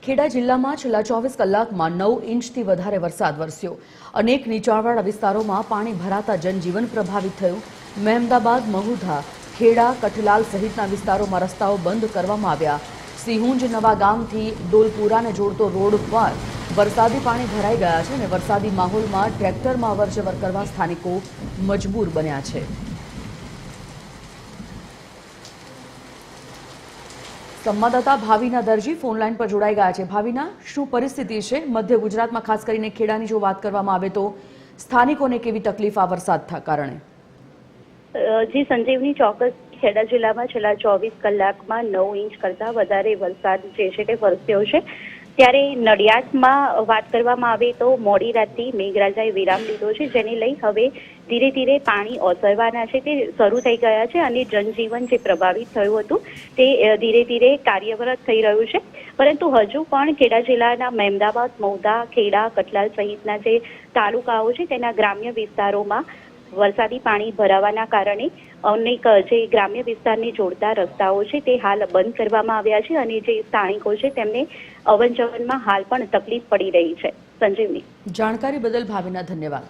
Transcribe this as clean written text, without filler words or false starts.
ખેડા જિલ્લામાં છેલ્લા 24 કલાકમાં 9 ઇંચથી વધારે વરસાદ વરસ્યો। અનેક નીચાણવાળા વિસ્તારોમાં પાણી ભરાતા જનજીવન પ્રભાવિત થયું। મહેમદાબાદ, મહુધા, ખેડા, કઠલાલ સહિતના વિસ્તારોમાં રસ્તાઓ બંધ કરવામાં આવ્યા। સિંહુંજ નવા ગામથી ડોલપુરાને જોડતો રોડ પર વરસાદી પાણી ભરાઈ ગયા છે અને વરસાદી માહોલમાં ટ્રેક્ટરમાં અવરજવર કરવા સ્થાનિકો મજબૂર બન્યા છે। સંવાદદાતા ભાવિના દરજી ફોનલાઈન પર જોડાઈ ગયા છે। ભાવિના, શું પરિસ્થિતિ છે મધ્ય ગુજરાતમાં, ખાસ કરીને ખેડાની જો વાત કરવામાં આવે તો સ્થાનિકોને કેવી તકલીફ આ વરસાદના કારણે? જી સંજીવની, ચોક્કસ ખેડા જિલ્લામાં છેલ્લા 24 કલાકમાં 9 ઇંચ કરતા વધારે વરસાદ જે છે તે વરસ્યો છે। ત્યારે નડિયાદમાં વાત કરવામાં આવે તો મોડી રાતથી મેઘરાજાએ વિરામ લીધો છે, જેને લઈ હવે ધીરે ધીરે પાણી ઓસરવાના છે તે શરૂ થઈ ગયા છે અને જનજીવન જે પ્રભાવિત થયું હતું તે ધીરે ધીરે કાર્યરત થઈ રહ્યું છે। પરંતુ હજુ પણ ખેડા જિલ્લાના મહેમદાબાદ, મહુધા, ખેડા, કઠલાલ સહિતના જે તાલુકાઓ છે તેના ગ્રામ્ય વિસ્તારોમાં વરસાદી પાણી ભરાવાના કારણે અનેક જે ગ્રામ્ય વિસ્તારને જોડતા રસ્તાઓ છે તે હાલ બંધ કરવામાં આવ્યા છે અને જે સ્થાનિકો છે તેમને અવર જવરમાં હાલ પણ તકલીફ પડી રહી છે। સંજીવની, જાણકારી બદલ ભાવિના ધન્યવાદ।